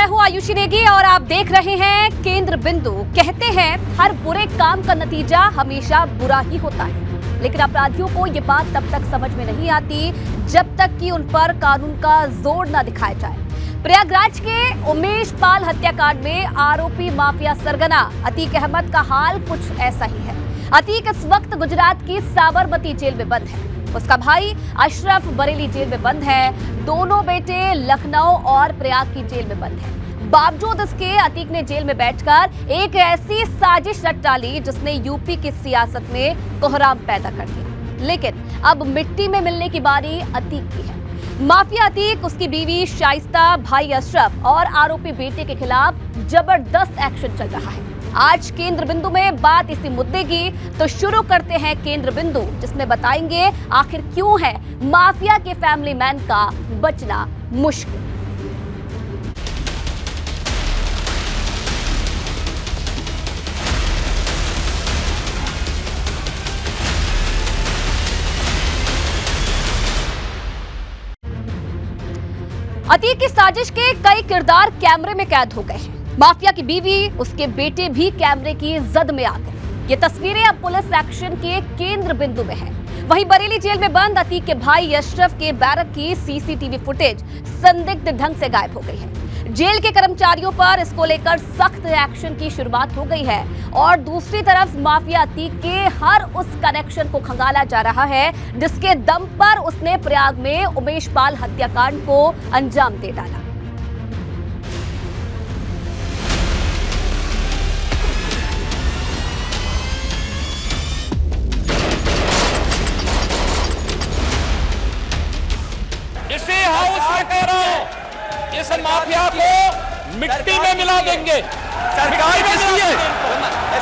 मैं हूं आयुषी नेगी और आप देख रहे हैं केंद्र बिंदु। कहते हैं हर बुरे काम का नतीजा हमेशा बुरा ही होता है, लेकिन अपराधियों को ये बात तब तक समझ में नहीं आती जब तक कि उन पर कानून का जोर न दिखाया जाए। प्रयागराज के उमेश पाल हत्याकांड में आरोपी माफिया सरगना अतीक अहमद का हाल कुछ ऐसा ही है। अतीक इस वक्त गुजरात की साबरमती जेल में बंद है। उसका भाई अशरफ बरेली जेल में बंद है। दोनों बेटे लखनऊ और प्रयाग की जेल में बंद है। बावजूद इसके अतीक ने जेल में बैठकर एक ऐसी साजिश रच डाली जिसने यूपी की सियासत में कोहराम पैदा कर दिया। लेकिन अब मिट्टी में मिलने की बारी अतीक की है। माफिया अतीक, उसकी बीवी शाइस्ता, भाई अशरफ और आरोपी बेटे के खिलाफ जबरदस्त एक्शन चल रहा है। आज केंद्र बिंदु में बात इसी मुद्दे की, तो शुरू करते हैं केंद्र बिंदु, जिसमें बताएंगे आखिर क्यों है माफिया के फैमिली मैन का बचना मुश्किल। अतीक की साजिश के कई किरदार कैमरे में कैद हो गए हैं। माफिया की बीवी, उसके बेटे भी कैमरे की जद में आ गए। ये तस्वीरें अब पुलिस एक्शन के केंद्र बिंदु में है। वहीं बरेली जेल में बंद अतीक के भाई अशरफ के बैरक की सीसीटीवी फुटेज संदिग्ध ढंग से गायब हो गई है। जेल के कर्मचारियों पर इसको लेकर सख्त एक्शन की शुरुआत हो गई है और दूसरी तरफ माफिया अतीक के हर उस कनेक्शन को खंगाला जा रहा है जिसके दम पर उसने प्रयाग में उमेश पाल हत्याकांड को अंजाम दे डाला। इसी हाउस में कह रहा हूं, इस माफिया को मिट्टी में मिला देंगे। सरकार किसकी है?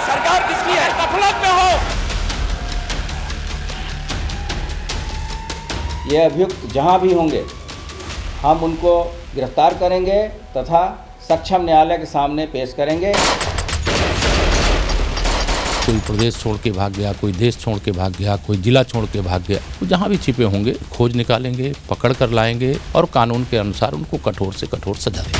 सरकार किसकी है? गफलत में हो। ये अभियुक्त जहां भी होंगे हम उनको गिरफ्तार करेंगे तथा सक्षम न्यायालय के सामने पेश करेंगे। कोई प्रदेश छोड़ के भाग गया, कोई देश छोड़ के भाग गया, कोई जिला छोड़ के भाग गया, तो जहां भी छिपे होंगे खोज निकालेंगे, पकड़ कर लाएंगे और कानून के अनुसार उनको कठोर से कठोर सजा देंगे।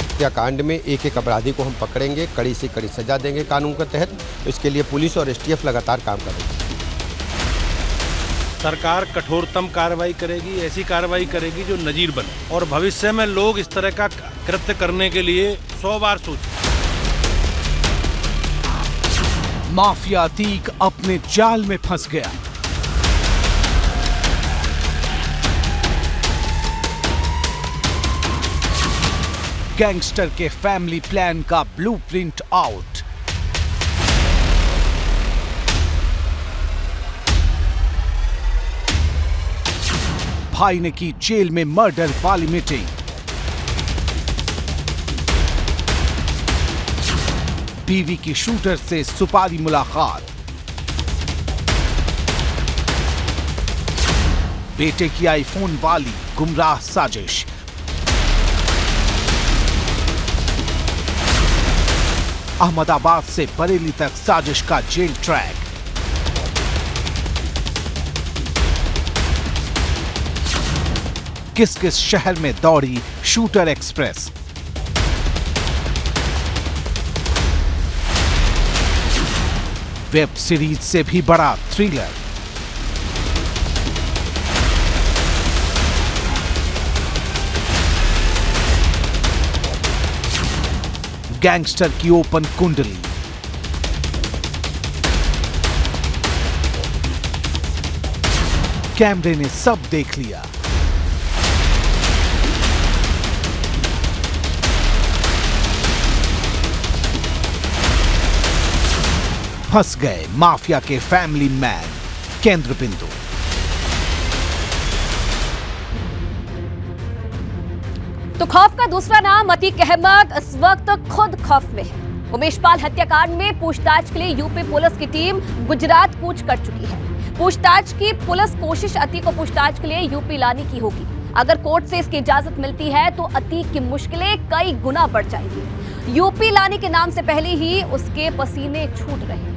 हत्याकांड में एक एक अपराधी को हम पकड़ेंगे, कड़ी से कड़ी सजा देंगे कानून के तहत। इसके लिए पुलिस और एसटीएफ लगातार काम कर रही है। सरकार कठोरतम कार्रवाई करेगी, ऐसी कार्रवाई करेगी जो नजीर बने और भविष्य में लोग इस तरह का कृत्य करने के लिए 100 बार सोचें। माफिया अतीक अपने जाल में फंस गया। गैंगस्टर के फैमिली प्लान का ब्लूप्रिंट आउट। भाई ने की जेल में मर्डर वाली मीटिंग। बीवी की शूटर से सुपारी मुलाकात। बेटे की आईफोन वाली गुमराह साजिश। अहमदाबाद से बरेली तक साजिश का जेल ट्रैक। किस किस शहर में दौड़ी शूटर एक्सप्रेस। वेब सीरीज से भी बड़ा थ्रिलर। गैंगस्टर की ओपन कुंडली। कैमरे ने सब देख लिया। फंस गए माफिया के फैमिली मैन। केंद्र बिंदु। तो खौफ का दूसरा नाम अतीक अहमद इस वक्त खुद खौफ में है। उमेश पाल हत्याकांड में पूछताछ के लिए यूपी पुलिस की टीम गुजरात कूच कर चुकी है। पूछताछ की पुलिस कोशिश अतीक को पूछताछ के लिए यूपी लाने की होगी। अगर कोर्ट से इसकी इजाजत मिलती है तो अतीक की मुश्किलें कई गुना बढ़ जाएंगी। यूपी लाने के नाम से पहले ही उसके पसीने छूट रहे हैं।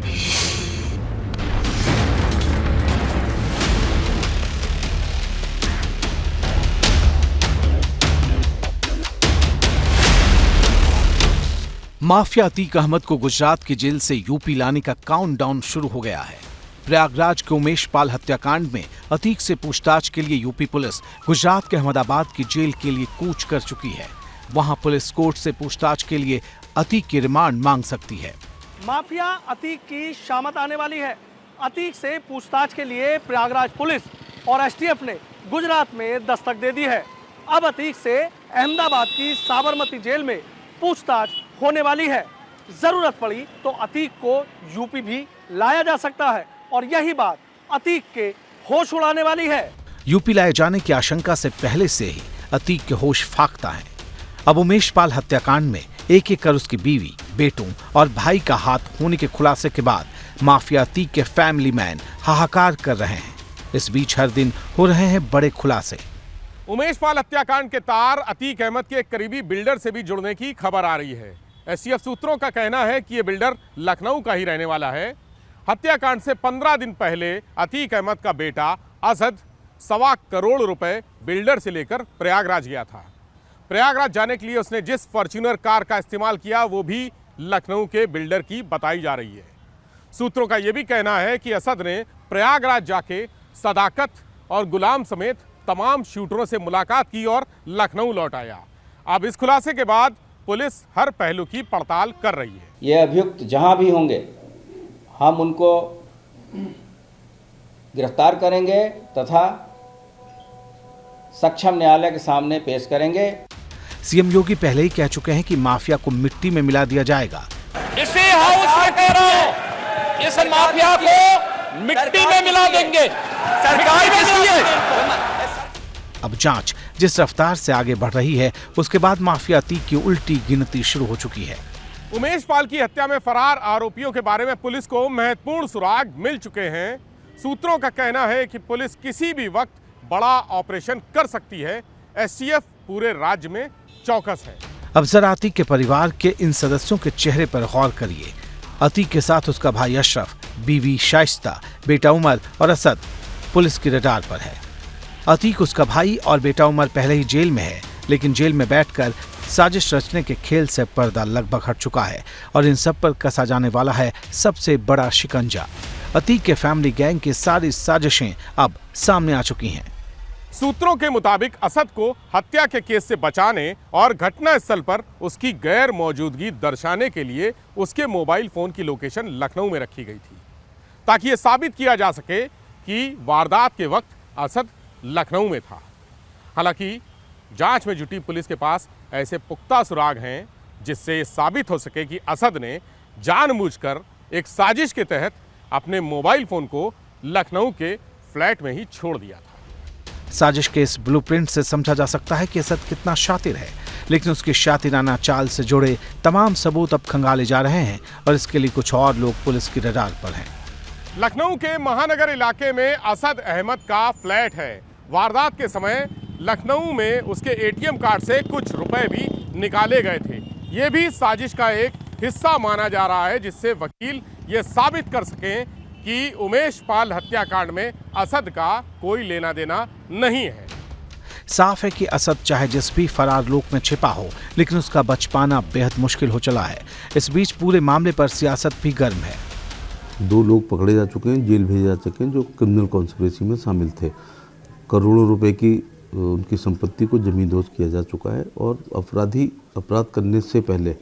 माफिया अतीक अहमद को गुजरात की जेल से यूपी लाने का काउंटडाउन शुरू हो गया है। प्रयागराज के उमेश पाल हत्याकांड में अतीक से पूछताछ के लिए यूपी पुलिस गुजरात के अहमदाबाद की जेल के लिए कूच कर चुकी है। वहां पुलिस कोर्ट से पूछताछ के लिए अतीक की रिमांड मांग सकती है। माफिया अतीक की शामत आने वाली है। अतीक से पूछताछ के लिए प्रयागराज पुलिस और एसटीएफ ने गुजरात में दस्तक दे दी है। अब अतीक से अहमदाबाद की साबरमती जेल में पूछताछ होने वाली है। जरूरत पड़ी तो अतीक को यूपी भी लाया जा सकता है और यही बात अतीक के होश उड़ाने वाली है। यूपी लाए जाने की आशंका से पहले से ही अतीक के होश फाख्ता है। अब उमेश पाल हत्याकांड में एक एक कर उसकी बीवी, बेटों और भाई का हाथ होने के खुलासे के बाद माफिया अतीक के फैमिली मैन हाहाकार कर रहे हैं। इस बीच हर दिन हो रहे हैं बड़े खुलासे। उमेश पाल हत्याकांड के तार अतीक अहमद के एक करीबी बिल्डर से भी जुड़ने की खबर आ रही है। एसटीएफ सूत्रों का कहना है कि ये बिल्डर लखनऊ का ही रहने वाला है। हत्याकांड से 15 दिन पहले अतीक अहमद का बेटा असद 1.25 करोड़ रुपए बिल्डर से लेकर प्रयागराज गया था। प्रयागराज जाने के लिए उसने जिस फॉर्च्यूनर कार का इस्तेमाल किया वो भी लखनऊ के बिल्डर की बताई जा रही है। सूत्रों का यह भी कहना है कि असद ने प्रयागराज जाके सदाकत और गुलाम समेत तमाम शूटरों से मुलाकात की और लखनऊ लौट आया। अब इस खुलासे के बाद पुलिस हर पहलू की पड़ताल कर रही है। ये अभियुक्त जहां भी होंगे हम उनको गिरफ्तार करेंगे तथा सक्षम न्यायालय के सामने पेश करेंगे। सीएम योगी पहले ही कह चुके हैं कि माफिया को मिट्टी में मिला दिया जाएगा। इसी हाउस में कह रहा हूं, इस माफिया को मिट्टी में मिला देंगे। सरकार किसकी है? अब जांच जिस रफ्तार से आगे बढ़ रही है उसके बाद माफिया अतीक की उल्टी गिनती शुरू हो चुकी है। उमेश पाल की हत्या में फरार आरोपियों के बारे में पुलिस को महत्वपूर्ण सुराग मिल चुके हैं। सूत्रों का कहना है कि पुलिस किसी भी वक्त बड़ा ऑपरेशन कर सकती है। एसटीएफ पूरे राज्य में चौकस है। अब जरा अतीक के परिवार के इन सदस्यों के चेहरे पर गौर करिए। अतीक के साथ उसका भाई अशरफ, बीवी शाइस्ता, बेटा उमर और असद पुलिस की रडार पर है। अतीक, उसका भाई और बेटा उमर पहले ही जेल में है, लेकिन जेल में बैठकर साजिश रचने के खेल से पर्दा लगभग हट चुका है और इन सब पर कसा जाने वाला है सबसे बड़ा शिकंजा। अतीक के फैमिली गैंग की सारी साजिशें अब सामने आ चुकी हैं। सूत्रों के मुताबिक असद को हत्या के केस से बचाने और घटना स्थल पर उसकी गैर मौजूदगी दर्शाने के लिए उसके मोबाइल फोन की लोकेशन लखनऊ में रखी गई थी, ताकि ये साबित किया जा सके कि वारदात के वक्त असद लखनऊ में था। हालांकि जांच में जुटी पुलिस के पास ऐसे पुख्ता सुराग हैं जिससे ये साबित हो सके कि असद ने जानबूझकर एक साजिश के तहत अपने मोबाइल फोन को लखनऊ के फ्लैट में ही छोड़ दिया था। साजिश के इस ब्लूप्रिंट से समझा जा सकता है कि असद कितना शातिर है, लेकिन उसकी शातिराना चाल से जुड़े तमाम सबूत अब खंगाले जा रहे हैं और इसके लिए कुछ और लोग पुलिस की रडार पर हैं। लखनऊ के महानगर इलाके में असद अहमद का फ्लैट है। वारदात के समय लखनऊ में उसके एटीएम कार्ड से कुछ रुपए भी निकाले गए थे। ये भी साजिश का एक हिस्सा माना जा रहा है, जिससे वकील ये साबित कर सकें कि उमेश पाल हत्याकांड में असद का कोई लेना देना नहीं है। साफ है कि असद चाहे जिस भी फरार लोक में छिपा हो, लेकिन उसका बच पाना बेहद मुश्किल हो चला है। इस बीच पूरे मामले पर सियासत भी गर्म है। 2 लोग पकड़े जा चुके हैं, जेल भेजे जा चुके हैं, जो क्रिमिनल कॉन्स्पिरेसी में शामिल थे। करोड़ों रुपए की उनकी संपत्ति को जमींदोज किया जा चुका है और अपराधी अपराध करने से पहले,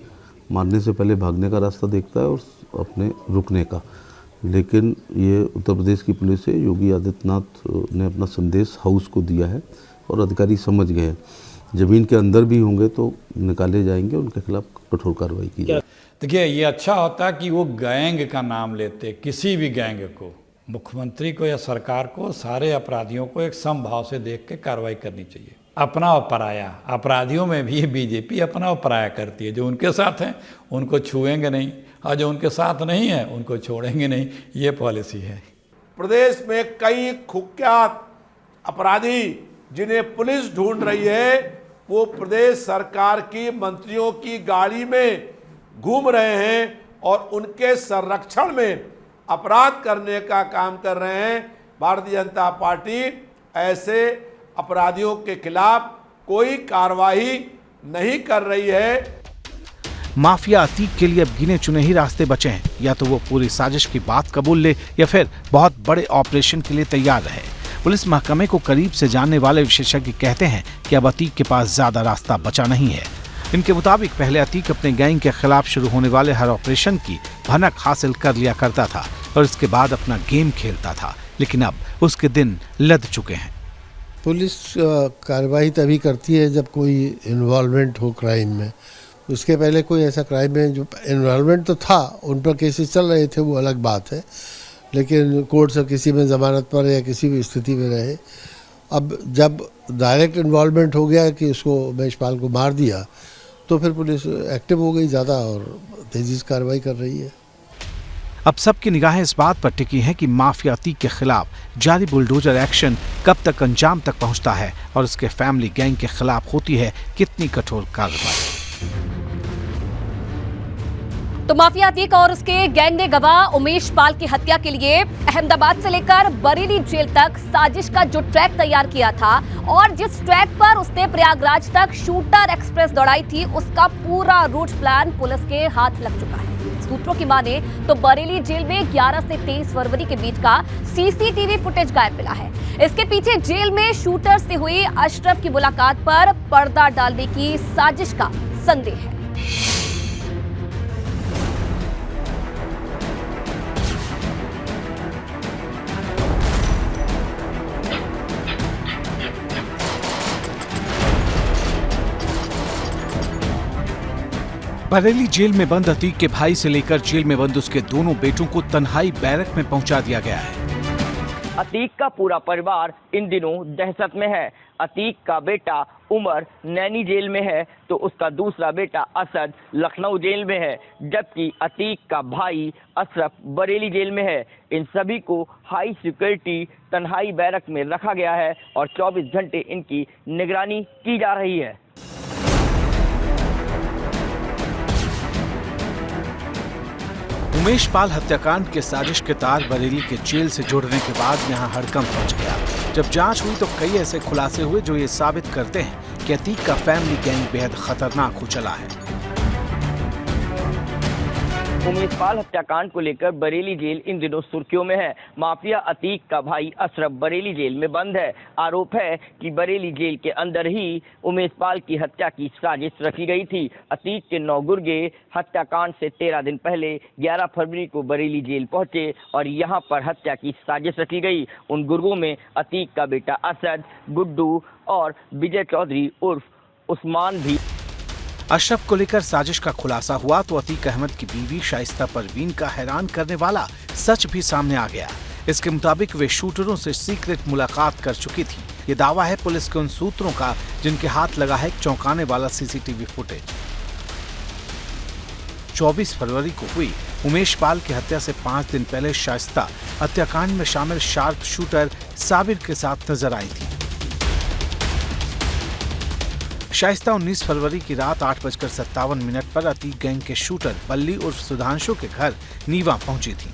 मारने से पहले भागने का रास्ता देखता है और अपने रुकने का। लेकिन ये उत्तर प्रदेश की पुलिस है, योगी आदित्यनाथ ने अपना संदेश हाउस को दिया है और अधिकारी समझ गए हैं। ज़मीन के अंदर भी होंगे तो निकाले जाएंगे, उनके खिलाफ कठोर कार्रवाई की जाए। देखिए, ये अच्छा होता है कि वो गैंग का नाम लेते, किसी भी गैंग को, मुख्यमंत्री को या सरकार को सारे अपराधियों को एक समभाव से देख के कार्रवाई करनी चाहिए। अपना और पराया, अपराधियों में भी बीजेपी अपना और पराया करती है। जो उनके साथ हैं उनको छुएंगे नहीं और जो उनके साथ नहीं है उनको छोड़ेंगे नहीं, ये पॉलिसी है। प्रदेश में कई कुख्यात अपराधी जिन्हें पुलिस ढूंढ रही है, वो प्रदेश सरकार की मंत्रियों की गाड़ी में घूम रहे हैं और उनके संरक्षण में अपराध करने का काम कर रहे हैं। भारतीय जनता पार्टी ऐसे अपराधियों के खिलाफ कोई कार्रवाई नहीं कर रही है। माफिया अतीक के लिए अब गिने चुने ही रास्ते बचे हैं, या तो वो पूरी साजिश की बात कबूल ले या फिर बहुत बड़े ऑपरेशन के लिए तैयार रहे। पुलिस महकमे को करीब से जानने वाले विशेषज्ञ कहते हैं कि अब अतीक के पास ज्यादा रास्ता बचा नहीं है। इनके मुताबिक पहले अतीक अपने गैंग के खिलाफ शुरू होने वाले हर ऑपरेशन की भनक हासिल कर लिया करता था और इसके बाद अपना गेम खेलता था, लेकिन अब उसके दिन लद चुके हैं। पुलिस कार्रवाई तभी करती है जब कोई इन्वॉल्वमेंट हो क्राइम में। उसके पहले कोई ऐसा क्राइम में जो इन्वॉल्वमेंट तो था, उन पर केसेस चल रहे थे, वो अलग बात है, लेकिन कोर्ट से किसी में ज़मानत पर या किसी भी स्थिति में रहे। अब जब डायरेक्ट इन्वॉल्वमेंट हो गया कि उसको महेशपाल को मार दिया, तो फिर पुलिस एक्टिव हो गई ज़्यादा और तेज़ी से कार्रवाई कर रही है। अब सबकी निगाहें इस बात पर टिकी हैं कि माफिया अतीक के खिलाफ जारी बुलडोजर एक्शन कब तक अंजाम तक पहुंचता है और उसके फैमिली गैंग के खिलाफ होती है कितनी कठोर कार्रवाई। तो माफिया अतीक और उसके गैंग ने गवाह उमेश पाल की हत्या के लिए अहमदाबाद से लेकर बरेली जेल तक साजिश का जो ट्रैक तैयार किया था और जिस ट्रैक पर उसने प्रयागराज तक शूटर एक्सप्रेस दौड़ाई थी, उसका पूरा रूट प्लान पुलिस के हाथ लग चुका है। सूत्रों की माने तो बरेली जेल में 11 से 23 फरवरी के बीच का सीसीटीवी फुटेज गायब मिला है। इसके पीछे जेल में शूटर से हुई अशरफ की मुलाकात पर पर्दा डालने की साजिश का संदेह है। बरेली जेल में बंद अतीक के भाई से लेकर जेल में बंद उसके दोनों बेटों को तन्हाई बैरक में पहुंचा दिया गया है। अतीक का पूरा परिवार इन दिनों दहशत में है। अतीक का बेटा उमर नैनी जेल में है तो उसका दूसरा बेटा असद लखनऊ जेल में है, जबकि अतीक का भाई अशरफ बरेली जेल में है। इन सभी को हाई सिक्योरिटी तन्हाई बैरक में रखा गया है और 24 घंटे इनकी निगरानी की जा रही है। उमेश पाल हत्याकांड के साजिश के तार बरेली के जेल से जुड़ने के बाद यहां हड़कंप मच गया। जब जांच हुई तो कई ऐसे खुलासे हुए जो ये साबित करते हैं कि अतीक का फैमिली गैंग बेहद खतरनाक हो चला है। उमेश पाल हत्याकांड को लेकर बरेली जेल इन दिनों सुर्खियों में है। माफिया अतीक का भाई अशरफ बरेली जेल में बंद है। आरोप है कि बरेली जेल के अंदर ही उमेश पाल की हत्या की साजिश रची गई थी। अतीक के 9 गुर्गे हत्याकांड से 13 दिन पहले 11 फरवरी को बरेली जेल पहुंचे और यहां पर हत्या की साजिश रची गई। उन गुर्गों में अतीक का बेटा असद, गुड्डू और विजय चौधरी उर्फ उस्मान भी। अशरफ को लेकर साजिश का खुलासा हुआ तो अतीक अहमद की बीवी शाइस्ता परवीन का हैरान करने वाला सच भी सामने आ गया। इसके मुताबिक वे शूटरों से सीक्रेट मुलाकात कर चुकी थी। ये दावा है पुलिस के उन सूत्रों का जिनके हाथ लगा है एक चौंकाने वाला सीसीटीवी फुटेज। 24 फरवरी को हुई उमेश पाल की हत्या से 5 दिन पहले शाइस्ता हत्याकांड में शामिल शार्प शूटर साबिर के साथ नजर आई थी। शाइस्ता 19 फरवरी की रात 8:57 पर अतीक गैंग के शूटर बल्ली उर्फ सुधांशु के घर नीवा पहुंची थी।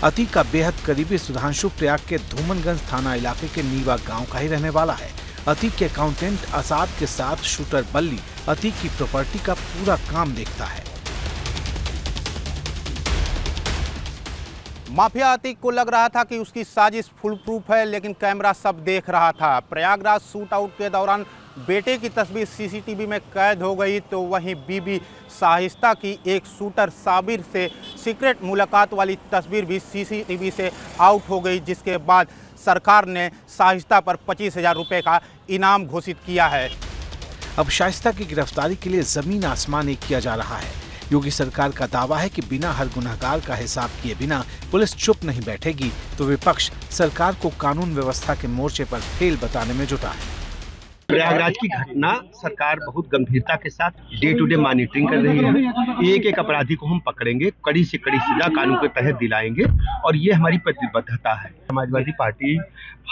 अतीक का बेहद करीबी सुधांशु प्रयाग के धूमनगंज थाना इलाके के नीवा गांव का ही रहने वाला है। अतीक के अकाउंटेंट आसाद के साथ शूटर बल्ली अतीक की प्रॉपर्टी का पूरा काम देखता है। माफिया अतीक को लग रहा था कि उसकी साजिश फुल प्रूफ है, लेकिन कैमरा सब देख रहा था। प्रयागराज शूट आउट के दौरान बेटे की तस्वीर सीसीटीवी में कैद हो गई तो वहीं बीबी शाइस्ता की एक शूटर साबिर से सीक्रेट मुलाकात वाली तस्वीर भी सीसीटीवी से आउट हो गई, जिसके बाद सरकार ने शाइस्ता पर 25,000 रुपये का इनाम घोषित किया है। अब शाइस्ता की गिरफ्तारी के लिए जमीन आसमान एक किया जा रहा है। योगी सरकार का दावा है कि बिना हर गुनहगार का हिसाब किए बिना पुलिस चुप नहीं बैठेगी, तो विपक्ष सरकार को कानून व्यवस्था के मोर्चे पर फेल बताने में जुटा है। प्रयागराज की घटना सरकार बहुत गंभीरता के साथ डे टू डे मॉनिटरिंग कर रही है। एक एक अपराधी को हम पकड़ेंगे, कड़ी से कड़ी सजा कानून के तहत दिलाएंगे और ये हमारी प्रतिबद्धता है। समाजवादी पार्टी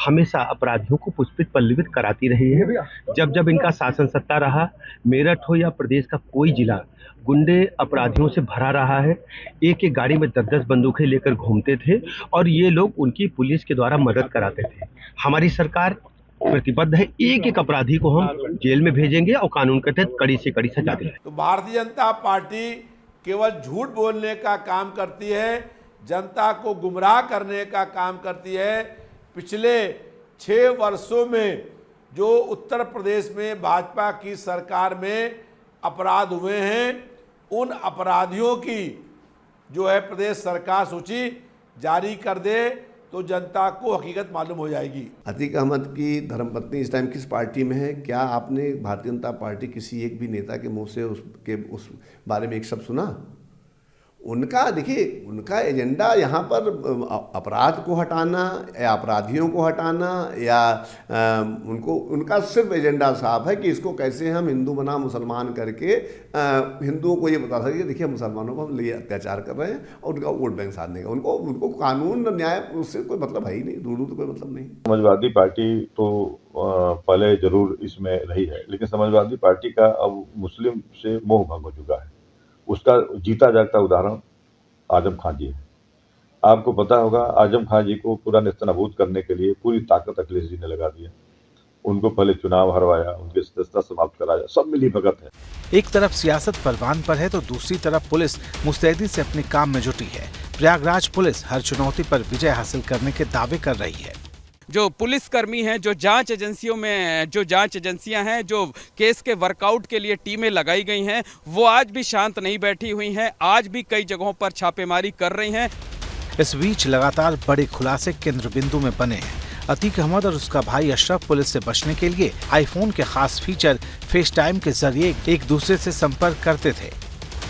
हमेशा अपराधियों को पुष्पित पल्लवित कराती रही है। जब जब इनका शासन सत्ता रहा, मेरठ हो या प्रदेश का कोई जिला गुंडे अपराधियों से भरा रहा है। एक एक गाड़ी में 10-10 बंदूकें लेकर घूमते थे और ये लोग उनकी पुलिस के द्वारा मदद कराते थे। हमारी सरकार प्रतिबद्ध है, एक एक अपराधी को हम जेल में भेजेंगे और कानून के तहत कड़ी से कड़ी सजा दिलाएंगे। तो भारतीय जनता पार्टी केवल झूठ बोलने का काम करती है, जनता को गुमराह करने का काम करती है। पिछले 6 वर्षों में जो उत्तर प्रदेश में भाजपा की सरकार में अपराध हुए हैं, उन अपराधियों की जो है प्रदेश सरकार सूची जारी कर दे तो जनता को हकीकत मालूम हो जाएगी। अतीक अहमद की धर्मपत्नी इस टाइम किस पार्टी में है? क्या आपने भारतीय जनता पार्टी किसी एक भी नेता के मुंह से उस बारे में एक शब्द सुना? उनका देखिए, उनका एजेंडा यहाँ पर अपराध को हटाना या अपराधियों को हटाना या उनका सिर्फ एजेंडा साफ है कि इसको कैसे हम हिंदू बना मुसलमान करके हिंदुओं को ये बता सके देखिए मुसलमानों को हम लिए अत्याचार कर रहे हैं और उनका वोट बैंक साधने का। उनको कानून न्याय उससे कोई मतलब है ही नहीं, दूर तो कोई मतलब नहीं। समाजवादी पार्टी तो पहले जरूर इसमें रही है, लेकिन समाजवादी पार्टी का अब मुस्लिम से मोह भंग हो चुका है। उसका जीता जागता उदाहरण आजम खान जी है। आपको पता होगा आजम खान जी को पूरा नेस्तनाबूद करने के लिए पूरी ताकत अखिलेश जी ने लगा दी है। उनको पहले चुनाव हरवाया, उनकी सदस्यता समाप्त कराया, सब मिली भगत है। एक तरफ सियासत परवान पर है तो दूसरी तरफ पुलिस मुस्तैदी से अपने काम में जुटी है। प्रयागराज पुलिस हर चुनौती पर विजय हासिल करने के दावे कर रही है। जो पुलिसकर्मी हैं, जो जांच एजेंसियों में जो जांच एजेंसियां हैं, जो केस के वर्कआउट के लिए टीमें लगाई गई हैं, वो आज भी शांत नहीं बैठी हुई हैं। आज भी कई जगहों पर छापेमारी कर रही हैं। इस बीच लगातार बड़े खुलासे केंद्र बिंदु में बने हैं। अतीक अहमद और उसका भाई अशरफ पुलिस से बचने के लिए आईफोन के खास फीचर फेस टाइम के जरिए एक दूसरे से संपर्क करते थे।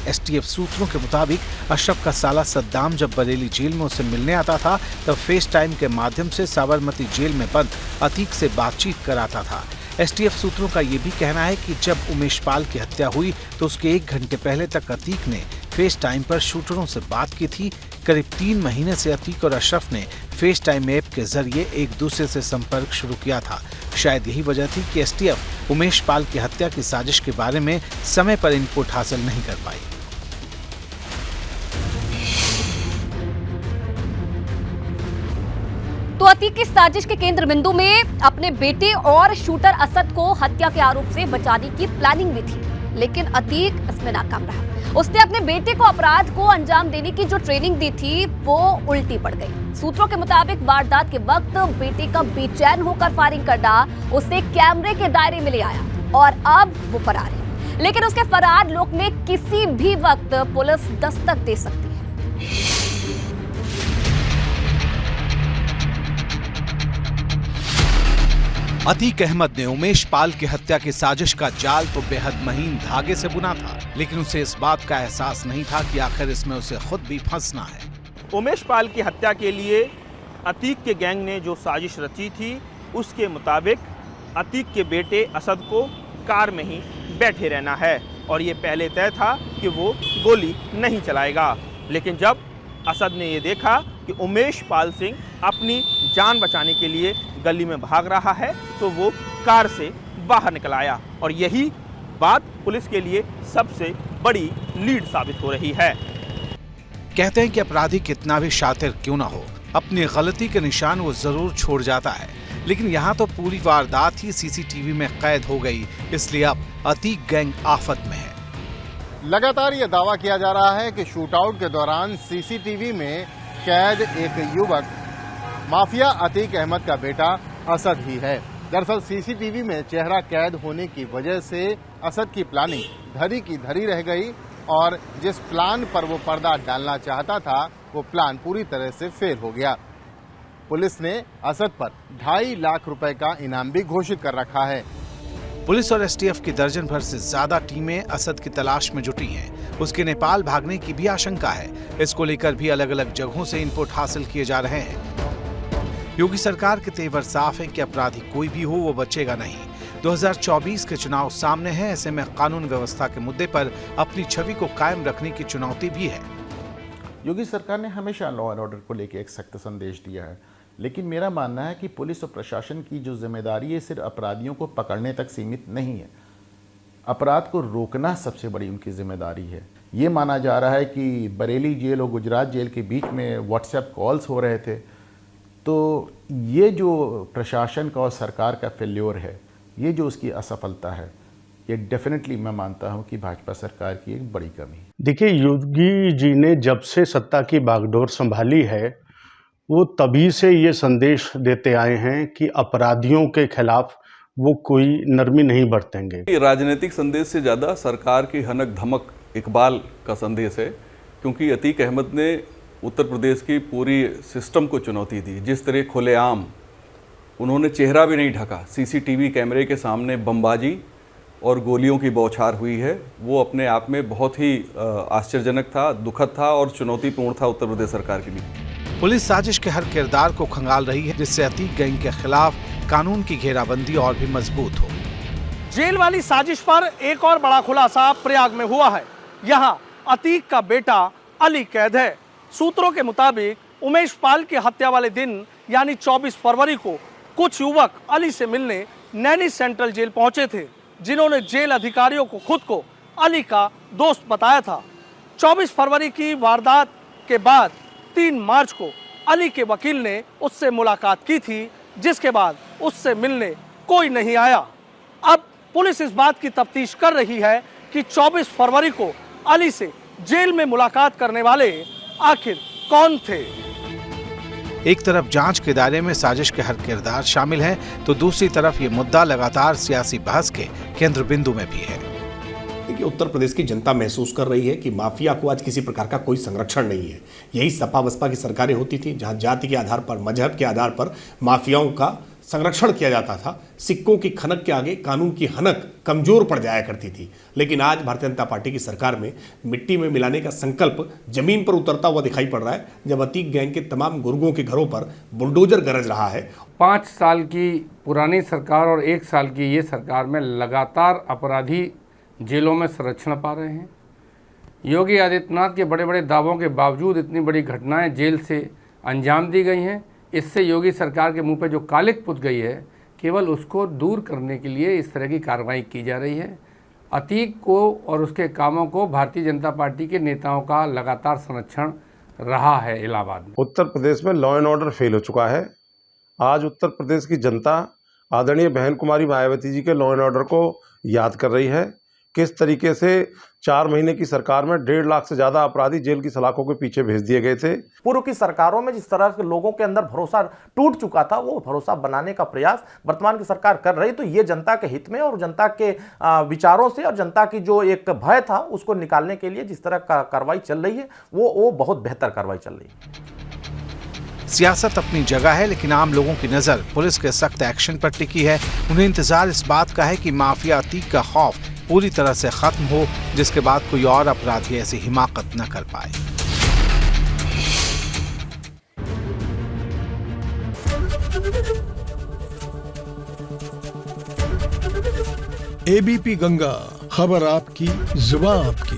एसटीएफ सूत्रों के मुताबिक अशरफ का साला सद्दाम जब बरेली जेल में उसे मिलने आता था तब फेस टाइम के माध्यम से साबरमती जेल में बंद अतीक से बातचीत कराता था। एसटीएफ सूत्रों का ये भी कहना है कि जब उमेश पाल की हत्या हुई तो उसके 1 घंटे पहले तक अतीक ने फेस टाइम पर शूटरों से बात की थी। करीब 3 महीने से अतीक और अशरफ ने फेस टाइम ऐप के जरिए एक दूसरे से संपर्क शुरू किया था। शायद यही वजह थी कि एसटीएफ उमेश पाल की हत्या की साजिश के बारे में समय पर इनपुट हासिल नहीं कर पाई। तो अतीक की साजिश के केंद्र बिंदु में अपने बेटे और शूटर असद को हत्या के आरोप से बचाने की प्लानिंग भी थी, लेकिन अतीक इसमें नाकाम रहा। उसने अपने बेटे को अपराध को अंजाम देने की जो ट्रेनिंग दी थी वो उल्टी पड़ गई। सूत्रों के मुताबिक वारदात के वक्त बेटे का बेचैन होकर फायरिंग करना उसे कैमरे के दायरे में ले आया और अब वो फरार है। लेकिन उसके फरार लुक में किसी भी वक्त पुलिस दस्तक दे सकती है। अतीक अहमद ने उमेश पाल की हत्या की साजिश का जाल तो बेहद महीन धागे से बुना था, लेकिन उसे इस बात का एहसास नहीं था कि आखिर इसमें उसे खुद भी फंसना है। उमेश पाल की हत्या के लिए अतीक के गैंग ने जो साजिश रची थी उसके मुताबिक अतीक के बेटे असद को कार में ही बैठे रहना है और ये पहले तय था कि वो गोली नहीं चलाएगा। लेकिन जब असद ने ये देखा कि उमेश पाल सिंह अपनी जान बचाने के लिए गली में भाग रहा है तो वो कार से बाहर निकल आया और यही बात पुलिस के लिए सबसे बड़ी लीड साबित हो रही है। कहते हैं कि अपराधी कितना भी शातिर क्यों ना हो, अपनी गलती के निशान वो जरूर छोड़ जाता है, लेकिन यहाँ तो पूरी वारदात ही सीसीटीवी में कैद हो गई, इसलिए अब अतीक गैंग आफत में है। लगातार ये दावा किया जा रहा है कि शूटआउट के दौरान सीसीटीवी में कैद एक युवक माफिया अतीक अहमद का बेटा असद ही है। दरअसल सीसीटीवी में चेहरा कैद होने की वजह से असद की प्लानिंग धरी की धरी रह गई और जिस प्लान पर वो पर्दा डालना चाहता था वो प्लान पूरी तरह से फेल हो गया। पुलिस ने असद पर 2.5 लाख रुपए का इनाम भी घोषित कर रखा है। पुलिस और एसटीएफ की दर्जन भर से ज्यादा टीमें असद की तलाश में जुटी हैं। उसके नेपाल भागने की भी आशंका है। इसको लेकर भी अलग अलग जगहों से इनपुट हासिल किए जा रहे हैं। योगी सरकार के तेवर साफ है कि अपराधी कोई भी हो वो बचेगा नहीं। 2024 के चुनाव सामने हैं, ऐसे में कानून व्यवस्था के मुद्दे पर अपनी छवि को कायम रखने की चुनौती भी है। योगी सरकार ने हमेशा लॉ एंड ऑर्डर को लेकर एक सख्त संदेश दिया है, लेकिन मेरा मानना है कि पुलिस और प्रशासन की जो जिम्मेदारी है सिर्फ अपराधियों को पकड़ने तक सीमित नहीं है। अपराध को रोकना सबसे बड़ी उनकी जिम्मेदारी है। ये माना जा रहा है कि बरेली जेल और गुजरात जेल के बीच में व्हाट्सएप कॉल्स हो रहे थे, तो ये जो प्रशासन का और सरकार का फेल्योर है, ये जो उसकी असफलता है, ये डेफिनेटली मैं मानता हूँ कि भाजपा सरकार की एक बड़ी कमी है। देखिए, योगी जी ने जब से सत्ता की बागडोर संभाली है, वो तभी से ये संदेश देते आए हैं कि अपराधियों के खिलाफ वो कोई नरमी नहीं बरतेंगे। राजनीतिक संदेश से ज़्यादा सरकार की हनक धमक इकबाल का संदेश है, क्योंकि अतीक अहमद ने उत्तर प्रदेश की पूरी सिस्टम को चुनौती दी। जिस तरह खुलेआम उन्होंने चेहरा भी नहीं ढका, सीसीटीवी कैमरे के सामने बमबाजी और गोलियों की बौछार हुई है, वो अपने आप में बहुत ही आश्चर्यजनक था, दुखद था और चुनौतीपूर्ण था उत्तर प्रदेश सरकार के लिए। पुलिस साजिश के हर किरदार को खंगाल रही है, जिससे अतीक गैंग के खिलाफ कानून की घेराबंदी और भी मजबूत हो। जेल वाली साजिश पर एक और बड़ा खुलासा प्रयाग में हुआ है। यहाँ अतीक का बेटा अली कैद है। सूत्रों के मुताबिक उमेश पाल की हत्या वाले दिन यानी 24 फरवरी को कुछ युवक अली से मिलने नैनी सेंट्रल जेल पहुंचे थे, जिन्होंने जेल अधिकारियों को खुद को अली का दोस्त बताया था। 24 फरवरी की वारदात के बाद 3 मार्च को अली के वकील ने उससे मुलाकात की थी, जिसके बाद उससे मिलने कोई नहीं आया। अब पुलिस इस बात की तफ्तीश कर रही है कि 24 फरवरी को अली से जेल में मुलाकात करने वाले आखिर कौन थे। एक तरफ जांच के दायरे में साजिश के हर किरदार शामिल है, तो दूसरी तरफ ये मुद्दा लगातार सियासी बहस के केंद्र बिंदु में भी है। देखिए, उत्तर प्रदेश की जनता महसूस कर रही है कि माफिया को आज किसी प्रकार का कोई संरक्षण नहीं है। यही सपा बसपा की सरकारें होती थी, जहां जाति के आधार पर, मजहब के आधार पर माफियाओं का संरक्षण किया जाता था। सिक्कों की खनक के आगे कानून की हनक कमजोर पड़ जाया करती थी। लेकिन आज भारतीय जनता पार्टी की सरकार में मिट्टी में मिलाने का संकल्प जमीन पर उतरता हुआ दिखाई पड़ रहा है, जब अतीक गैंग के तमाम गुर्गों के घरों पर बुलडोजर गरज रहा है। 5 साल की पुरानी सरकार और 1 साल की ये सरकार में लगातार अपराधी जेलों में संरक्षण पा रहे हैं। योगी आदित्यनाथ के बड़े बड़े दावों के बावजूद इतनी बड़ी घटनाएं जेल से अंजाम दी गई हैं। इससे योगी सरकार के मुंह पे जो कालिक पुत गई है, केवल उसको दूर करने के लिए इस तरह की कार्रवाई की जा रही है। अतीक को और उसके कामों को भारतीय जनता पार्टी के नेताओं का लगातार संरक्षण रहा है इलाहाबाद में। उत्तर प्रदेश में लॉ एंड ऑर्डर फेल हो चुका है। आज उत्तर प्रदेश की जनता आदरणीय बहन कुमारी मायावती जी के लॉ एंड ऑर्डर को याद कर रही है। किस तरीके से 4 महीने की सरकार में 1.5 लाख से ज्यादा अपराधी जेल की सलाखों के पीछे भेज दिए गए थे। पूर्व की सरकारों में जिस तरह के लोगों के अंदर भरोसा टूट चुका था, वो भरोसा बनाने का प्रयास वर्तमान की सरकार कर रही। तो ये जनता के हित में और जनता के विचारों से और जनता की जो एक भय था, उसको निकालने के लिए जिस तरह का कार्रवाई चल रही है, वो बहुत बेहतर कार्रवाई चल रही है। सियासत अपनी जगह है, लेकिन आम लोगों की नजर पुलिस के सख्त एक्शन पर टिकी है। उन्हें इंतजार इस बात का है कि माफिया अतीक का खौफ पूरी तरह से खत्म हो, जिसके बाद कोई और अपराधी ऐसी हिमाकत न कर पाए। एबीपी गंगा, खबर आपकी, जुबान आपकी।